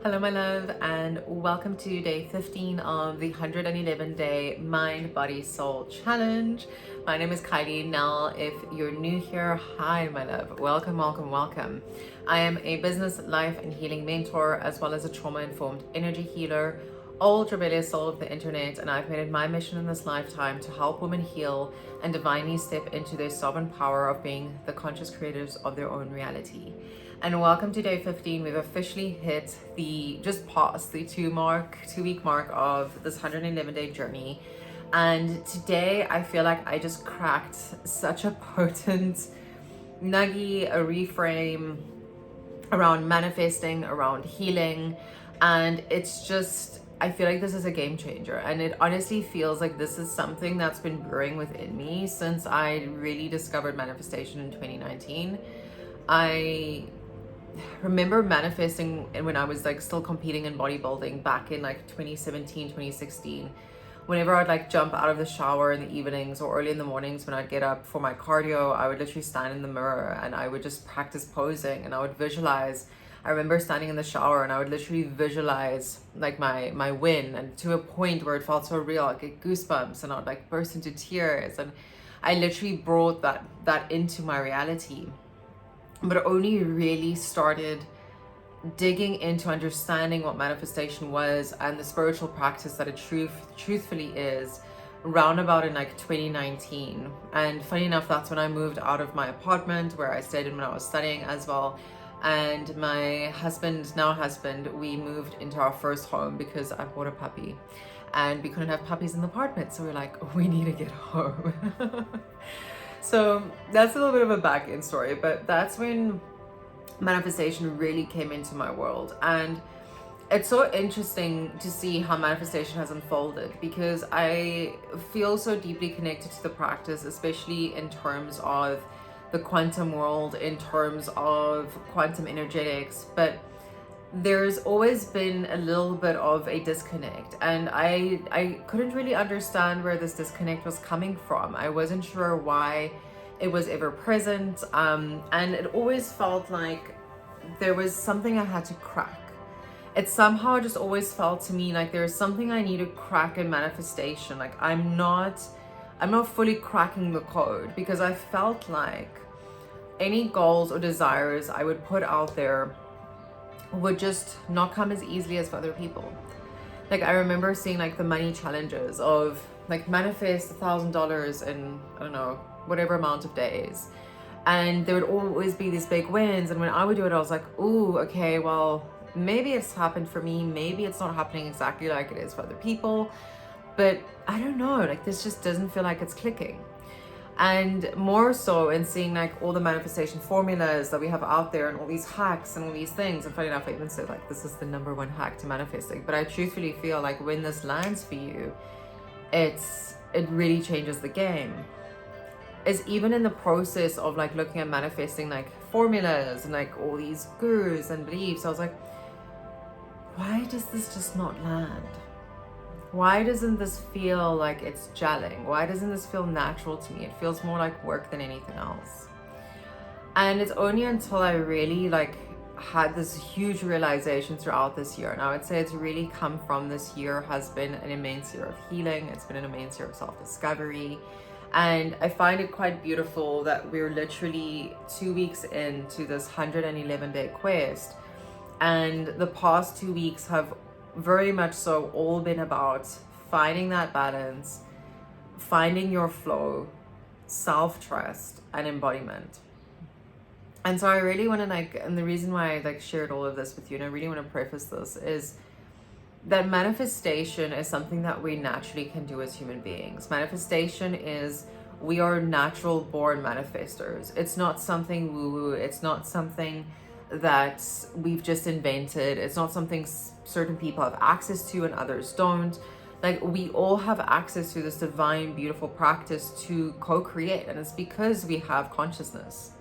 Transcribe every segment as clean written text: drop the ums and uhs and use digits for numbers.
Hello, my love, and welcome to day 15 of the 111-day Mind, Body, Soul Challenge. My name is Kylie. Now, if you're new here, hi, my love. Welcome, welcome, welcome. I am a business, life, and healing mentor, as well as a trauma-informed energy healer, old rebellious soul of the internet, and I've made it my mission in this lifetime to help women heal and divinely step into their sovereign power of being the conscious creators of their own reality. And welcome to day 15. We've officially hit just past the 2-week mark of this 111-day journey. And today I feel like I just cracked such a potent nugget, a reframe around manifesting, around healing. And it's just, I feel like this is a game changer. And it honestly feels like this is something that's been brewing within me since I really discovered manifestation in 2019. I remember manifesting when I was like still competing in bodybuilding back in like 2017, 2016. Whenever I'd like jump out of the shower in the evenings or early in the mornings when I'd get up for my cardio, I would literally stand in the mirror and I would just practice posing and I would visualize. I remember standing in the shower and I would literally visualize like my win, and to a point where it felt so real, I'd get goosebumps and I'd like burst into tears, and I literally brought that into my reality. But only really started digging into understanding what manifestation was and the spiritual practice that it truthfully is roundabout in like 2019. And funny enough, that's when I moved out of my apartment where I stayed in when I was studying as well. And my now husband, we moved into our first home because I bought a puppy and we couldn't have puppies in the apartment. So we're like, we need to get home. So that's a little bit of a back end story, but that's when manifestation really came into my world. And it's so interesting to see how manifestation has unfolded because I feel so deeply connected to the practice, especially in terms of the quantum world, in terms of quantum energetics. But there's always been a little bit of a disconnect, and I couldn't really understand where this disconnect was coming from. I wasn't sure why it was ever present, and it always felt like there was something I had to crack. It somehow just always felt to me like there's something I need to crack in manifestation. Like I'm not fully cracking the code, because I felt like any goals or desires I would put out there would just not come as easily as for other people. Like I remember seeing like the money challenges of like manifest $1,000 in, I don't know, whatever amount of days. And there would always be these big wins. And when I would do it, I was like, ooh, okay, well, maybe it's happened for me. Maybe it's not happening exactly like it is for other people. But I don't know, like this just doesn't feel like it's clicking. And more so in seeing like all the manifestation formulas that we have out there and all these hacks and all these things. And funny enough, I even said like this is the #1 hack to manifesting. But I truthfully feel like when this lands for you, it really changes the game. Is even in the process of like looking at manifesting like formulas and like all these gurus and beliefs, I was like, why does this just not land? Why doesn't this feel like it's gelling? Why doesn't this feel natural to me? It feels more like work than anything else. And it's only until I really like had this huge realization throughout this year, and I would say it's really come from this year has been an immense year of healing. It's been an immense year of self-discovery. And I find it quite beautiful that we're literally 2 weeks into this 111-day quest. And the past 2 weeks have very much so all been about finding that balance, finding your flow, self-trust, and embodiment. And so I really want to and the reason why I shared all of this with you, and I really want to preface this, is that manifestation is something that we naturally can do as human beings. Manifestation is, we are natural born manifestors. It's not something woo-woo. It's not something that we've just invented. It's not something certain people have access to and others don't. Like we all have access to this divine, beautiful practice to co-create, and it's because we have consciousness.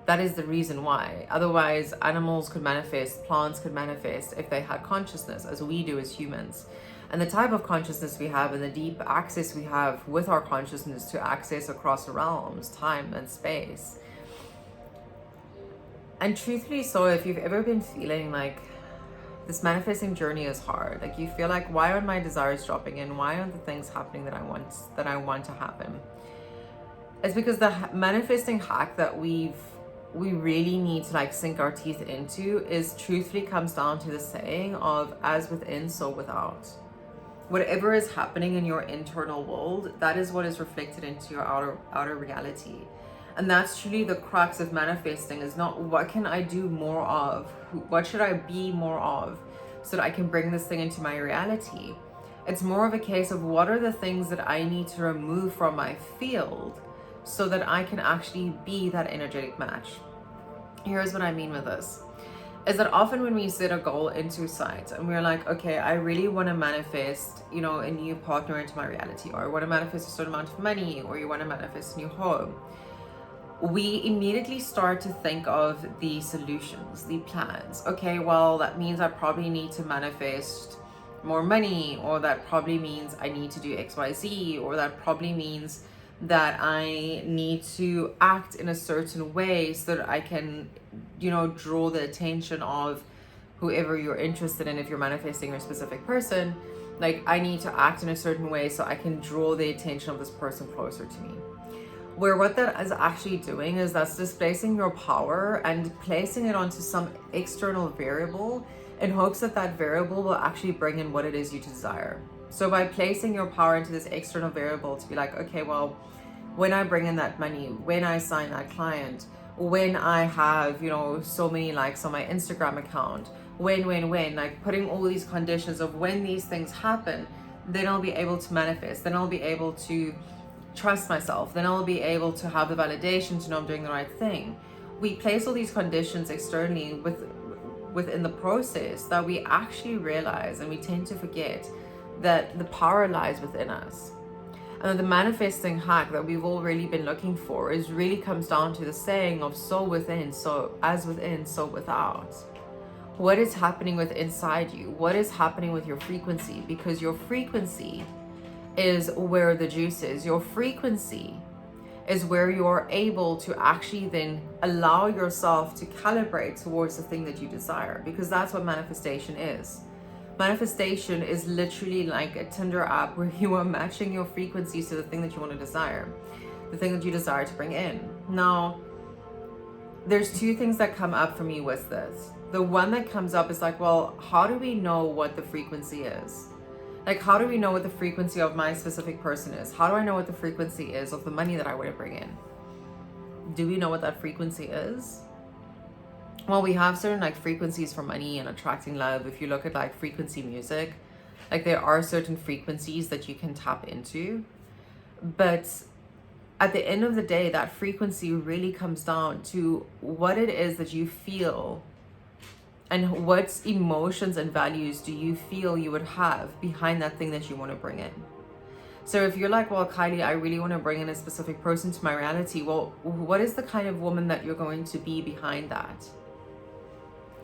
That is the reason why. Otherwise, animals could manifest, plants could manifest if they had consciousness, as we do as humans. And the type of consciousness we have and the deep access we have with our consciousness to access across realms, time and space. And truthfully, so if you've ever been feeling like this manifesting journey is hard. Like, you feel like, why aren't my desires dropping in? Why aren't the things happening that I want to happen? It's because the manifesting hack that we really need to like sink our teeth into is truthfully comes down to the saying of as within, so without. Whatever is happening in your internal world, that is what is reflected into your outer reality. And that's truly the crux of manifesting, is not what can I do more of, what should I be more of so that I can bring this thing into my reality. It's more of a case of what are the things that I need to remove from my field so that I can actually be that energetic match. Here's what I mean with this, is that often when we set a goal into sight and we're like, okay, I really want to manifest, you know, a new partner into my reality, or I want to manifest a certain amount of money, or you want to manifest a new home, we immediately start to think of the solutions, the plans. Okay, well, that means I probably need to manifest more money, or that probably means I need to do XYZ, or that probably means that I need to act in a certain way so that I can, you know, draw the attention of whoever you're interested in. If you're manifesting a specific person, like, I need to act in a certain way so I can draw the attention of this person closer to me. Where what that is actually doing is that's displacing your power and placing it onto some external variable in hopes that that variable will actually bring in what it is you desire. So by placing your power into this external variable to be like, okay, well, when I bring in that money, when I sign that client, when I have, you know, so many likes on my Instagram account, when, like putting all these conditions of when these things happen, then I'll be able to manifest, then I'll be able to trust myself, then I'll be able to have the validation to know I'm doing the right thing. We place all these conditions externally within the process that we actually realize, and we tend to forget that the power lies within us. And the manifesting hack that we've all really been looking for is really comes down to the saying of so within, so as within, so without. What is happening with inside you? What is happening with your frequency? Because your frequency is where the juice is. Your frequency is where you're able to actually then allow yourself to calibrate towards the thing that you desire, because that's what manifestation is. Manifestation is literally like a Tinder app where you are matching your frequencies to the thing that you want to desire, the thing that you desire to bring in. Now, there's two things that come up for me with this. The one that comes up is like, well, how do we know what the frequency is? Like, how do we know what the frequency of my specific person is? How do I know what the frequency is of the money that I want to bring in? Do we know what that frequency is? Well, we have certain like frequencies for money and attracting love. If you look at like frequency music, like there are certain frequencies that you can tap into. But at the end of the day, that frequency really comes down to what it is that you feel and what emotions and values do you feel you would have behind that thing that you want to bring in. So if you're like, well, Kylie, I really want to bring in a specific person to my reality. Well, what is the kind of woman that you're going to be behind that?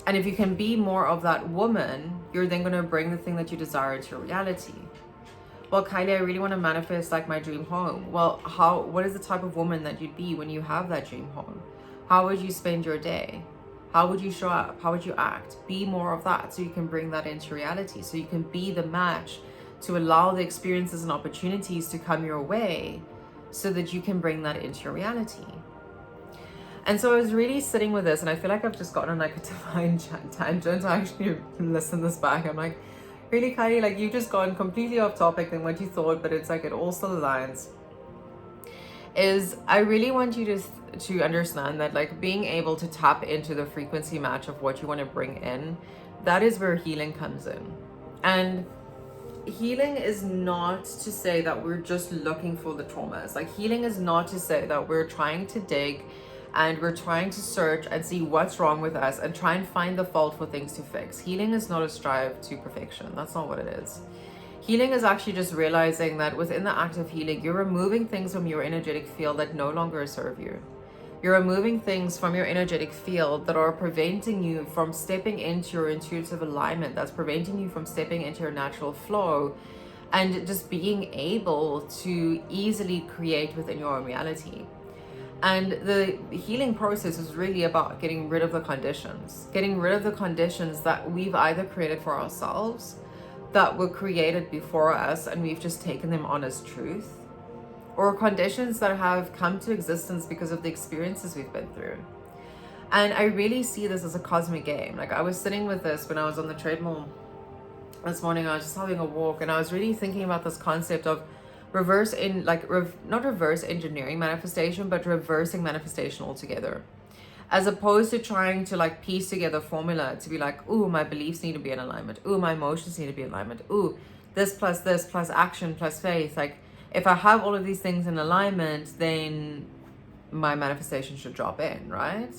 And if you can be more of that woman, you're then going to bring the thing that you desire to your reality. Well, Kylie, I really want to manifest like my dream home. Well, what is the type of woman that you'd be when you have that dream home? How would you spend your day? How would you show up? How would you act? Be more of that so you can bring that into reality. So you can be the match to allow the experiences and opportunities to come your way so that you can bring that into your reality. And so I was really sitting with this, and I feel like I've just gotten on like a divine tangent. I actually listen this back. I'm like, really, Kylie, like you've just gone completely off topic than what you thought, but it's like it all still aligns. Is I really want you to understand that like being able to tap into the frequency match of what you want to bring in, that is where healing comes in. And healing is not to say that we're just looking for the traumas. Like healing is not to say that we're trying to dig and we're trying to search and see what's wrong with us and try and find the fault for things to fix. Healing is not a strive to perfection. That's not what it is. Healing is actually just realizing that within the act of healing, you're removing things from your energetic field that no longer serve you. You're removing things from your energetic field that are preventing you from stepping into your intuitive alignment, that's preventing you from stepping into your natural flow and just being able to easily create within your own reality. And the healing process is really about getting rid of the conditions, that we've either created for ourselves, that were created before us, and we've just taken them on as truth, or conditions that have come to existence because of the experiences we've been through. And I really see this as a cosmic game. Like, I was sitting with this when I was on the treadmill this morning. I was just having a walk, and I was really thinking about this concept of not reverse engineering manifestation, but reversing manifestation altogether, as opposed to trying to like piece together formula to be like, ooh, my beliefs need to be in alignment, ooh, my emotions need to be in alignment, ooh, this plus action plus faith. Like, if I have all of these things in alignment, then my manifestation should drop in, right?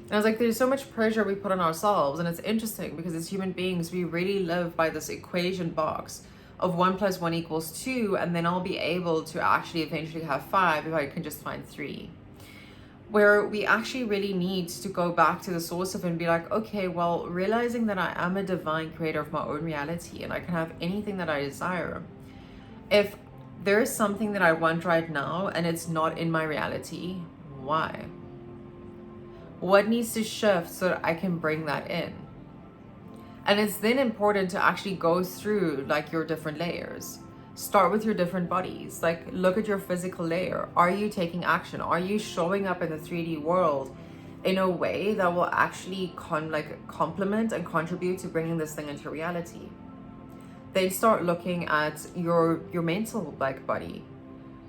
And I was like, there's so much pressure we put on ourselves. And it's interesting because as human beings, we really live by this equation box of 1 + 1 = 2, and then I'll be able to actually eventually have 5 if I can just find 3. Where we actually really need to go back to the source of it and be like, okay, well, realizing that I am a divine creator of my own reality and I can have anything that I desire. If there is something that I want right now and it's not in my reality, why? What needs to shift so that I can bring that in? And it's then important to actually go through like your different layers. Start with your different bodies. Like, look at your physical layer. Are you taking action? Are you showing up in the 3D world in a way that will actually complement and contribute to bringing this thing into reality? Then start looking at your mental body.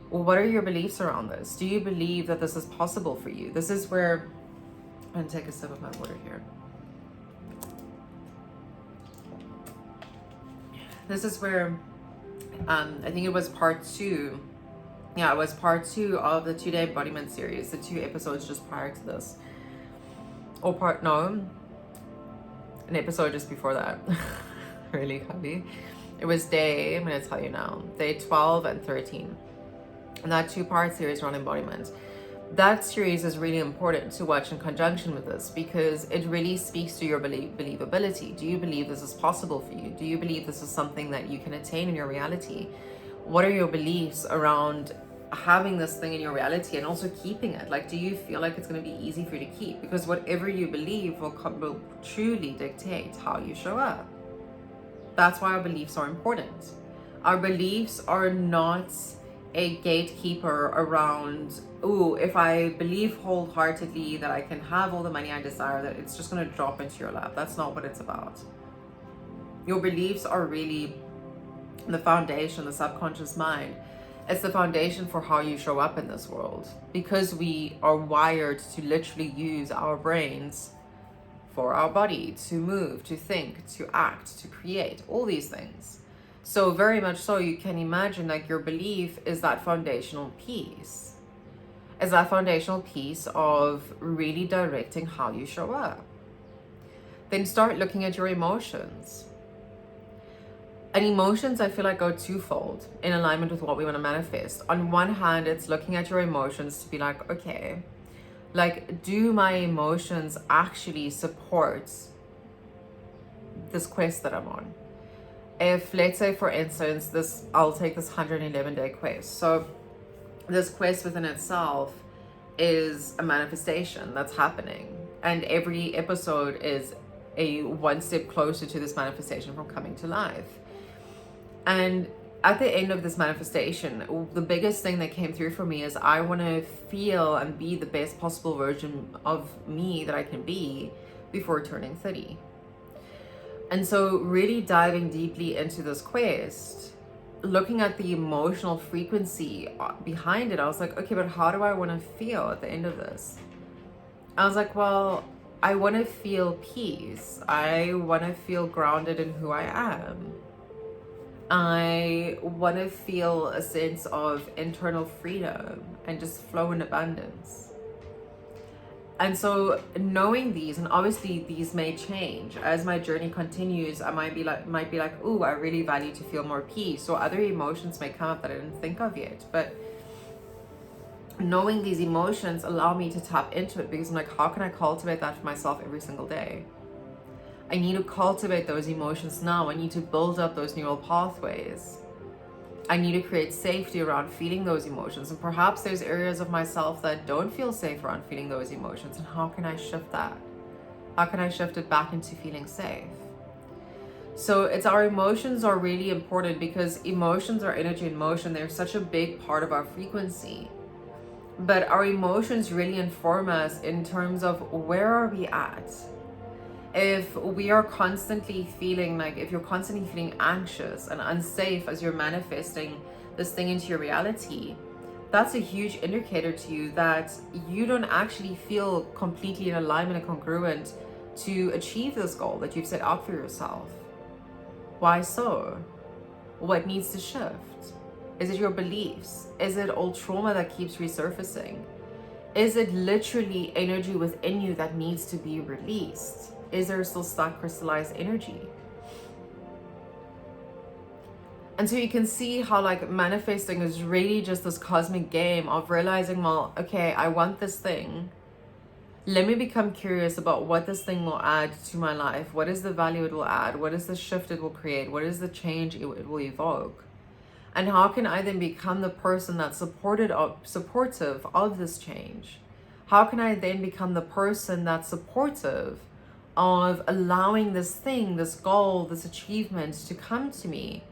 Well, what are your beliefs around this? Do you believe that this is possible for you? This is where, I'm gonna take a sip of my water here. This is where, I think it was part 2. Yeah, it was part 2 of the 2-day embodiment series, the 2 episodes just prior to this. An episode just before that. Really heavy. It was I'm going to tell you now, day 12 and 13. And that 2-part series around embodiment. That series is really important to watch in conjunction with this because it really speaks to your believability. Do you believe this is possible for you? Do you believe this is something that you can attain in your reality? What are your beliefs around having this thing in your reality and also keeping it? Like, do you feel like it's going to be easy for you to keep? Because whatever you believe will truly dictate how you show up. That's why our beliefs are important. Our beliefs are not a gatekeeper around, ooh, if I believe wholeheartedly that I can have all the money I desire, that it's just going to drop into your lap. That's not what it's about. Your beliefs are really the foundation, the subconscious mind. It's the foundation for how you show up in this world, because we are wired to literally use our brains for our body to move, to think, to act, to create, all these things. So very much so, you can imagine like your belief is that foundational piece. Is that foundational piece of really directing how you show up. Then start looking at your emotions. And emotions, I feel like, go twofold in alignment with what we want to manifest. On one hand, it's looking at your emotions to be like, okay, like, do my emotions actually support this quest that I'm on? If, let's say, for instance, I'll take this 111-day quest. So this quest within itself is a manifestation that's happening. And every episode is a one step closer to this manifestation from coming to life. And at the end of this manifestation, the biggest thing that came through for me is I want to feel and be the best possible version of me that I can be before turning 30. And so really diving deeply into this quest, looking at the emotional frequency behind it, I was like, okay, but how do I want to feel at the end of this? I was like, well, I want to feel peace. I want to feel grounded in who I am. I want to feel a sense of internal freedom and just flow in abundance. And so knowing these, and obviously these may change as my journey continues. I might be like, ooh, I really value to feel more peace, or other emotions may come up that I didn't think of yet. But knowing these emotions allow me to tap into it, because I'm like, how can I cultivate that for myself every single day? I need to cultivate those emotions now. I need to build up those neural pathways. I need to create safety around feeling those emotions. And perhaps there's areas of myself that don't feel safe around feeling those emotions. And how can I shift that? How can I shift it back into feeling safe? So it's our emotions are really important, because emotions are energy in motion. They're such a big part of our frequency. But our emotions really inform us in terms of where are we at. If we are constantly feeling like, if you're constantly feeling anxious and unsafe as you're manifesting this thing into your reality, that's a huge indicator to you that you don't actually feel completely in alignment and congruent to achieve this goal that you've set out for yourself. Why so? What needs to shift? Is it your beliefs? Is it old trauma that keeps resurfacing? Is it literally energy within you that needs to be released? Is there still stuck crystallized energy? And so you can see how like manifesting is really just this cosmic game of realizing, well, okay, I want this thing. Let me become curious about what this thing will add to my life. What is the value it will add? What is the shift it will create? What is the change it will evoke? And how can I then become the person that's supportive of this change? How can I then become the person that's supportive of allowing this thing, this goal, this achievement to come to me,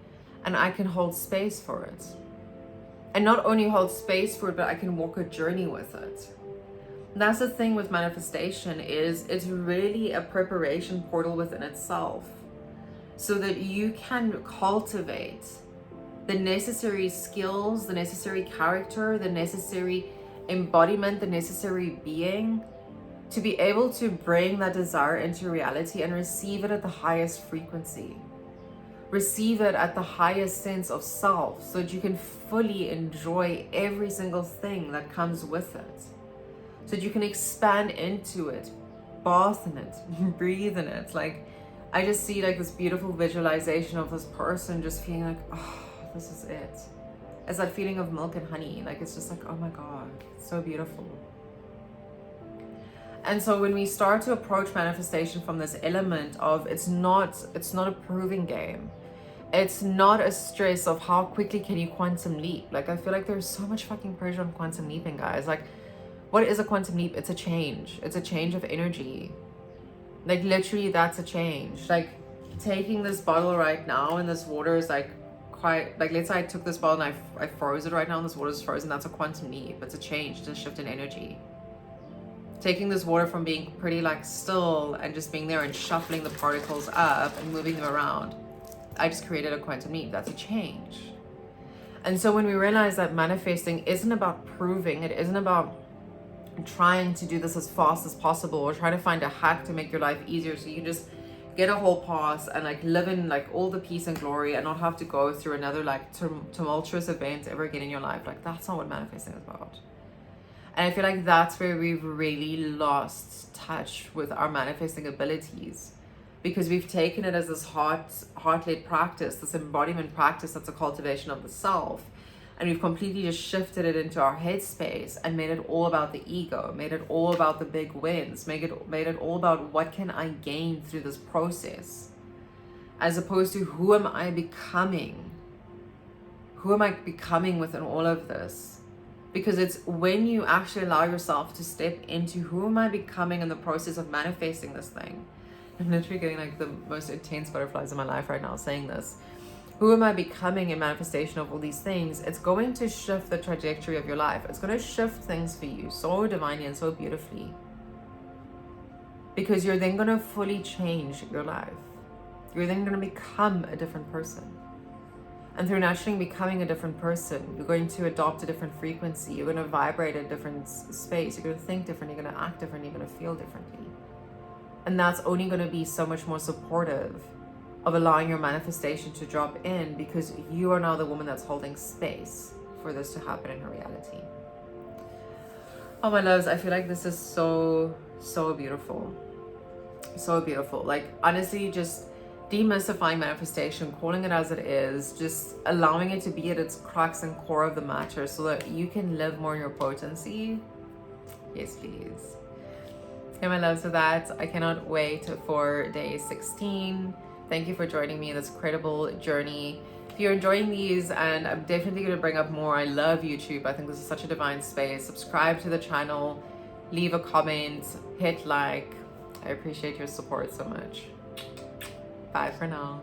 and I can hold space for it? And not only hold space for it, but I can walk a journey with it. And that's the thing with manifestation, is it's really a preparation portal within itself, so that you can cultivate the necessary skills, the necessary character, the necessary embodiment, the necessary being to be able to bring that desire into reality and receive it at the highest frequency. Receive it at the highest sense of self, so that you can fully enjoy every single thing that comes with it. So that you can expand into it, bath in it, breathe in it. Like, I just see like this beautiful visualization of this person just feeling like, oh, this is it. It's that feeling of milk and honey. Like, it's just like, oh my God, it's so beautiful. And so when we start to approach manifestation from this element of it's not a proving game. It's not a stress of how quickly can you quantum leap. Like, I feel like there's so much fucking pressure on quantum leaping, guys. Like, what is a quantum leap? It's a change. It's a change of energy. Like, literally, that's a change. Like, taking this bottle right now and this water is like quite, like, let's say I took this bottle and I froze it right now and this water is frozen. That's a quantum leap. It's a change. It's a shift in energy. Taking this water from being pretty like still and just being there and shuffling the particles up and moving them around, I just created a quantum leap. That's a change. And so when we realize that manifesting isn't about proving, it isn't about trying to do this as fast as possible or trying to find a hack to make your life easier so you can just get a whole pass and like live in like all the peace and glory and not have to go through another like tumultuous event ever again in your life. Like, that's not what manifesting is about. And I feel like that's where we've really lost touch with our manifesting abilities, because we've taken it as this heart-led practice, this embodiment practice that's a cultivation of the self. And we've completely just shifted it into our headspace and made it all about the ego, made it all about the big wins, made it all about what can I gain through this process, as opposed to who am I becoming? Who am I becoming within all of this? Because it's when you actually allow yourself to step into who am I becoming in the process of manifesting this thing. I'm literally getting like the most intense butterflies in my life right now saying this. Who am I becoming in manifestation of all these things? It's going to shift the trajectory of your life. It's going to shift things for you so divinely and so beautifully. Because you're then going to fully change your life. You're then going to become a different person. And through naturally becoming a different person, you're going to adopt a different frequency. You're going to vibrate at a different space. You're going to think different. You're going to act different. You're going to feel differently. And that's only going to be so much more supportive of allowing your manifestation to drop in, because you are now the woman that's holding space for this to happen in her reality. Oh, my loves, I feel like this is so, so beautiful. So beautiful. Like, honestly, just demystifying manifestation, calling it as it is, just allowing it to be at its crux and core of the matter so that you can live more in your potency. Yes, please. Okay, my loves, so that I cannot wait for day 16. Thank you for joining me in this incredible journey. If you're enjoying these, and I'm definitely going to bring up more, I love YouTube. I think this is such a divine space. Subscribe to the channel, leave a comment, hit like. I appreciate your support so much. Bye for now.